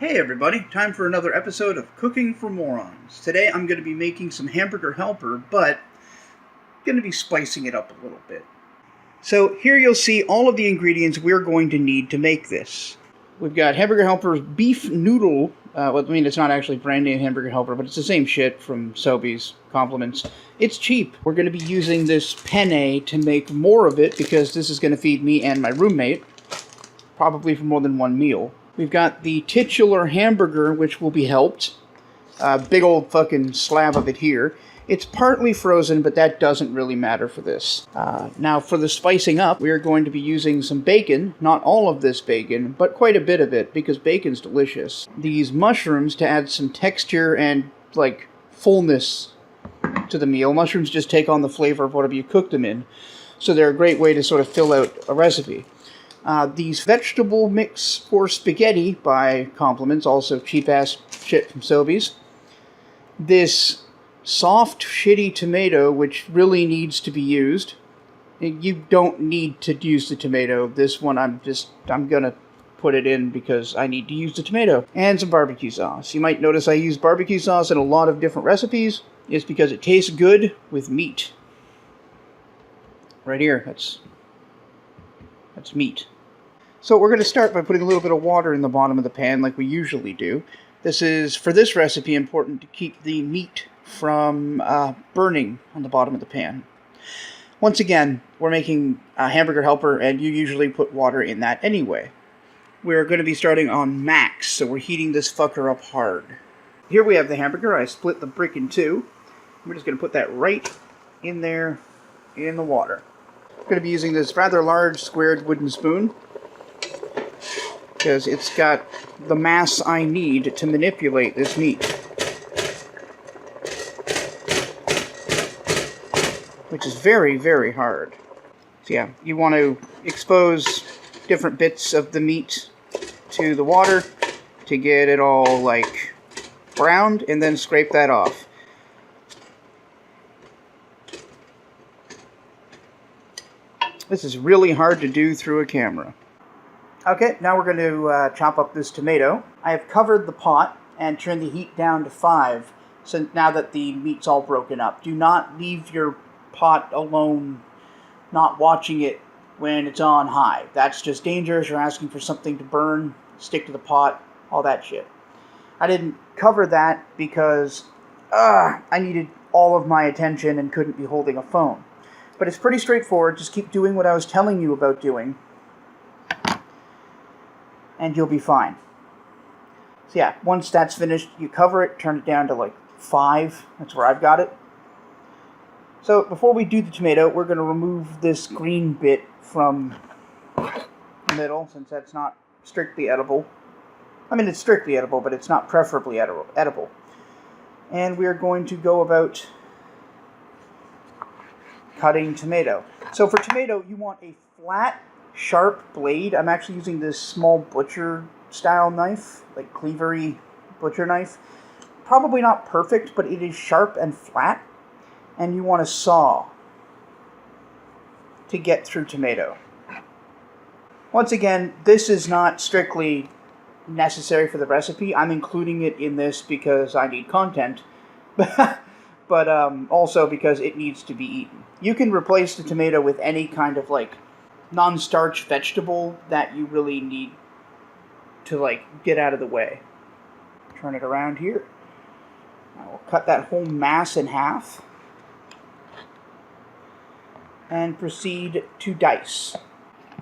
Hey everybody, time for another episode of Cooking for Morons. Today I'm going to be making some hamburger helper, but I'm going to be spicing it up a little bit. So here you'll see all of the ingredients we're going to need to make this. We've got hamburger helper beef noodle. It's not actually brand name hamburger helper, but it's the same shit from Sobeys. Compliments. It's cheap. We're going to be using this penne to make more of it because this is going to feed me and my roommate, probably for more than one meal. We've got the titular hamburger, which will be helped. Big old fucking slab of it here. It's partly frozen, but that doesn't really matter for this. Now, for the spicing up, we are going to be using some bacon. Not all of this bacon, but quite a bit of it, because bacon's delicious. These mushrooms to add some texture and, fullness to the meal. Mushrooms just take on the flavor of whatever you cook them in. So they're a great way to sort of fill out a recipe. These vegetable mix for spaghetti by Compliments, also cheap-ass shit from Sobeys. This soft, shitty tomato, which really needs to be used. You don't need to use the tomato. This one I'm gonna put it in because I need to use the tomato. And some barbecue sauce. You might notice I use barbecue sauce in a lot of different recipes. It's because it tastes good with meat. Right here, that's meat. So we're going to start by putting a little bit of water in the bottom of the pan like we usually do. This is, for this recipe, important to keep the meat from burning on the bottom of the pan. Once again, we're making a hamburger helper, and you usually put water in that anyway. We're going to be starting on max, so we're heating this fucker up hard. Here we have the hamburger. I split the brick in two. We're just going to put that right in there in the water. I'm going to be using this rather large squared wooden spoon because it's got the mass I need to manipulate this meat, which is very, very hard. So yeah, you want to expose different bits of the meat to the water to get it all browned, and then scrape that off. This is really hard to do through a camera. Okay, now we're going to chop up this tomato. I have covered the pot and turned the heat down to 5, so now that the meat's all broken up. Do not leave your pot alone, not watching it when it's on high. That's just dangerous. You're asking for something to burn, stick to the pot, all that shit. I didn't cover that because I needed all of my attention and couldn't be holding a phone. But it's pretty straightforward. Just keep doing what I was telling you about doing, and you'll be fine. So yeah, once that's finished, you cover it, turn it down to 5. That's where I've got it. So before we do the tomato, we're going to remove this green bit from the middle, since that's not strictly edible. I mean, it's strictly edible, but it's not preferably edible. And we're going to go about cutting tomato. So for tomato, you want a flat, sharp blade. I'm actually using this small butcher style knife, cleavery butcher knife. Probably not perfect, but it is sharp and flat. And you want a saw to get through tomato. Once again, this is not strictly necessary for the recipe. I'm including it in this because I need content. But also because it needs to be eaten. You can replace the tomato with any kind of non-starch vegetable that you really need to get out of the way. Turn it around here. I will cut that whole mass in half and proceed to dice.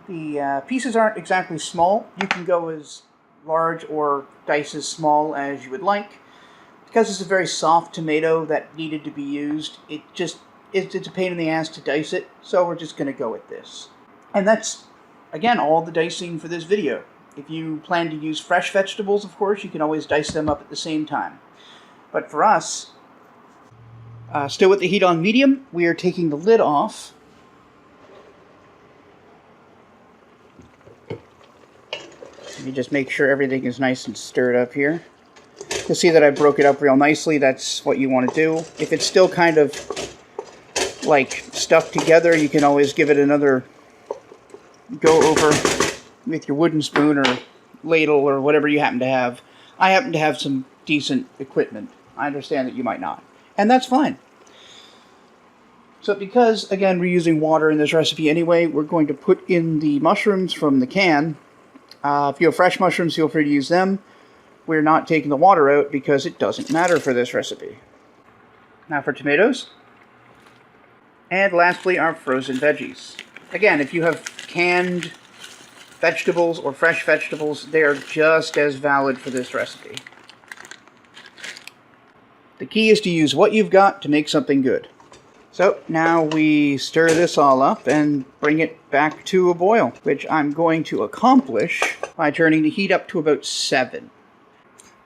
The pieces aren't exactly small. You can go as large or dice as small as you would like. Because it's a very soft tomato that needed to be used, it's a pain in the ass to dice it, so we're just going to go with this. And that's, again, all the dicing for this video. If you plan to use fresh vegetables, of course, you can always dice them up at the same time. But for us, still with the heat on medium, we are taking the lid off. Let me just make sure everything is nice and stirred up here. You'll see that I broke it up real nicely. That's what you want to do. If it's still kind of stuck together, you can always give it another go over with your wooden spoon or ladle or whatever you happen to have. I happen to have some decent equipment. I understand that you might not. And that's fine. So because, again, we're using water in this recipe anyway, we're going to put in the mushrooms from the can. If you have fresh mushrooms, feel free to use them. We're not taking the water out because it doesn't matter for this recipe. Now for tomatoes. And lastly, our frozen veggies. Again, if you have canned vegetables or fresh vegetables, they are just as valid for this recipe. The key is to use what you've got to make something good. So now we stir this all up and bring it back to a boil, which I'm going to accomplish by turning the heat up to about 7.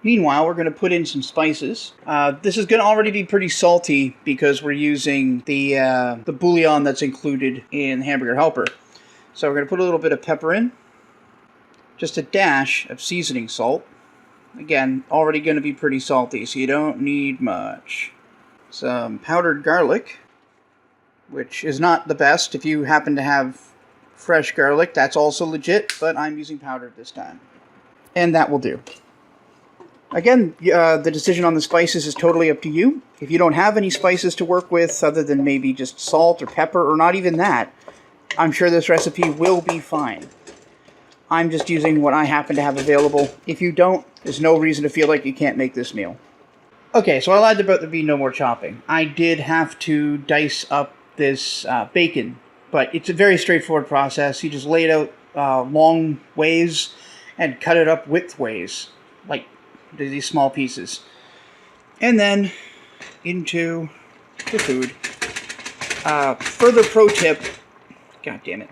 Meanwhile, we're going to put in some spices. This is going to already be pretty salty because we're using the bouillon that's included in Hamburger Helper. So we're going to put a little bit of pepper in, just a dash of seasoning salt. Again, already going to be pretty salty, so you don't need much. Some powdered garlic, which is not the best. If you happen to have fresh garlic, that's also legit, but I'm using powdered this time. And that will do. Again, the decision on the spices is totally up to you. If you don't have any spices to work with, other than maybe just salt or pepper, or not even that, I'm sure this recipe will be fine. I'm just using what I happen to have available. If you don't, there's no reason to feel like you can't make this meal. Okay, so I lied about there being no more chopping. I did have to dice up this bacon, but it's a very straightforward process. You just lay it out long ways and cut it up width ways, like these small pieces. And then into the food. Further pro tip, god damn it.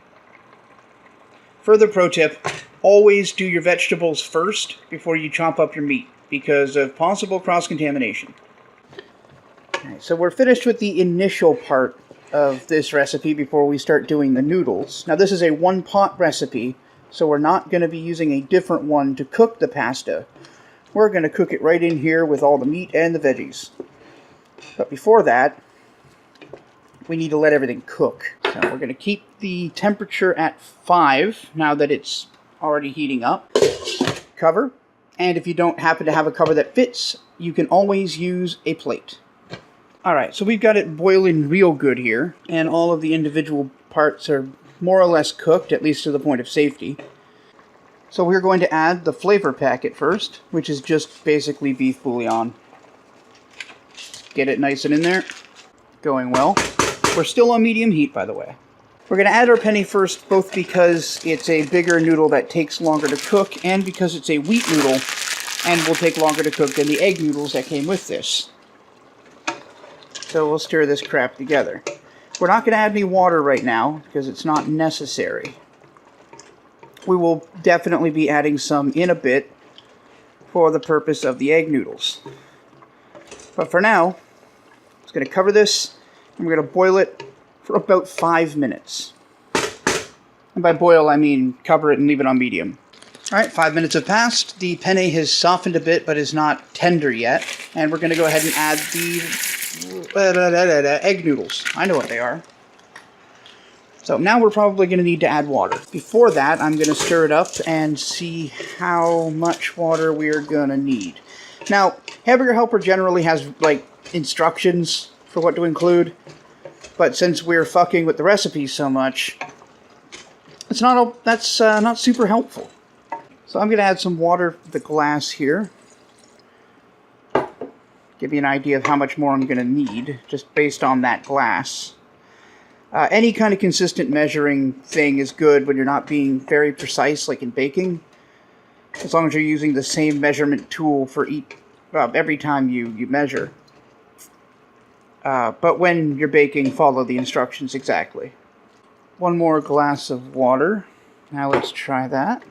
Further pro tip, always do your vegetables first before you chop up your meat because of possible cross-contamination. Alright, so we're finished with the initial part of this recipe before we start doing the noodles. Now this is a one-pot recipe, so we're not going to be using a different one to cook the pasta. We're going to cook it right in here with all the meat and the veggies. But before that, we need to let everything cook. So we're going to keep the temperature at 5 now that it's already heating up. Cover. And if you don't happen to have a cover that fits, you can always use a plate. Alright, so we've got it boiling real good here, and all of the individual parts are more or less cooked, at least to the point of safety. So we're going to add the flavor packet first, which is just basically beef bouillon. Get it nice and in there. Going well. We're still on medium heat, by the way. We're going to add our penne first, both because it's a bigger noodle that takes longer to cook, and because it's a wheat noodle and will take longer to cook than the egg noodles that came with this. So we'll stir this crap together. We're not going to add any water right now, because it's not necessary. We will definitely be adding some in a bit for the purpose of the egg noodles. But for now, I'm just going to cover this, and we're going to boil it for about 5 minutes. And by boil, I mean cover it and leave it on medium. Alright, 5 minutes have passed. The penne has softened a bit, but is not tender yet. And we're going to go ahead and add the egg noodles. I know what they are. So now we're probably going to need to add water. Before that, I'm going to stir it up and see how much water we're going to need. Now, Hamburger Helper generally has, like, instructions for what to include. But since we're fucking with the recipe so much, that's not super helpful. So I'm going to add some water to the glass here. Give you an idea of how much more I'm going to need, just based on that glass. Any kind of consistent measuring thing is good when you're not being very precise, like in baking. As long as you're using the same measurement tool for every time you measure. But when you're baking, follow the instructions exactly. One more glass of water. Now let's try that.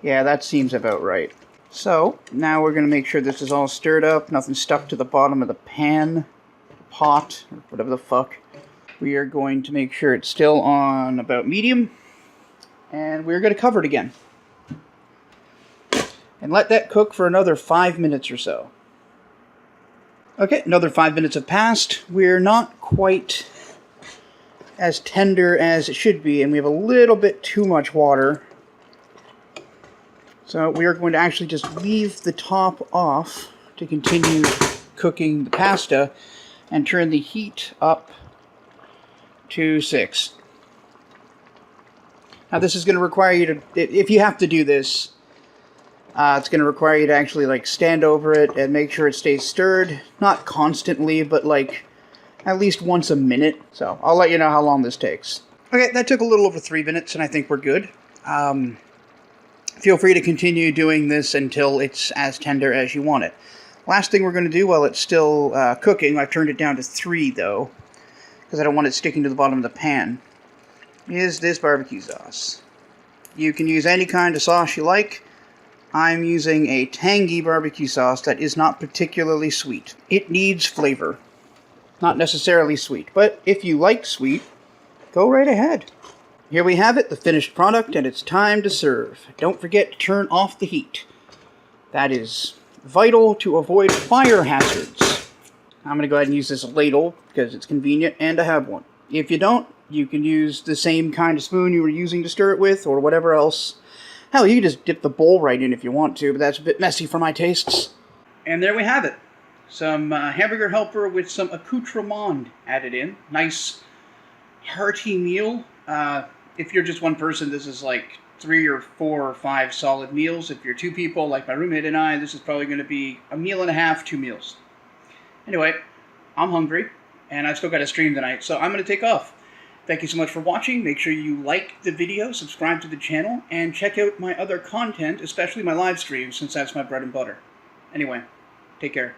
Yeah, that seems about right. So, now we're going to make sure this is all stirred up, nothing stuck to the bottom of the pan, pot, or whatever the fuck. We are going to make sure it's still on about medium, and we're going to cover it again. And let that cook for another 5 minutes or so. Okay, another 5 minutes have passed. We're not quite as tender as it should be, and we have a little bit too much water. So we are going to actually just leave the top off to continue cooking the pasta and turn the heat up to 6. Now this is going to require you to, if you have to do this, it's going to require you to actually like stand over it and make sure it stays stirred. Not constantly, but like at least once a minute. So I'll let you know how long this takes. Okay, that took a little over 3 minutes and I think we're good. Feel free to continue doing this until it's as tender as you want it. Last thing we're going to do while it's still cooking, I've turned it down to 3 though, because I don't want it sticking to the bottom of the pan, is this barbecue sauce. You can use any kind of sauce you like. I'm using a tangy barbecue sauce that is not particularly sweet. It needs flavor, not necessarily sweet, but if you like sweet, go right ahead. Here we have it, the finished product, and it's time to serve. Don't forget to turn off the heat. That is vital to avoid fire hazards. I'm going to go ahead and use this ladle because it's convenient and I have one. If you don't, you can use the same kind of spoon you were using to stir it with or whatever else. Hell, you can just dip the bowl right in if you want to, but that's a bit messy for my tastes. And there we have it. Some hamburger helper with some accoutrement added in. Nice hearty meal. If you're just one person, this is like 3 or 4 or 5 solid meals. If you're 2 people, like my roommate and I, this is probably going to be a meal and a half, 2 meals. Anyway, I'm hungry, and I've still got a stream tonight, so I'm going to take off. Thank you so much for watching. Make sure you like the video, subscribe to the channel, and check out my other content, especially my live streams, since that's my bread and butter. Anyway, take care.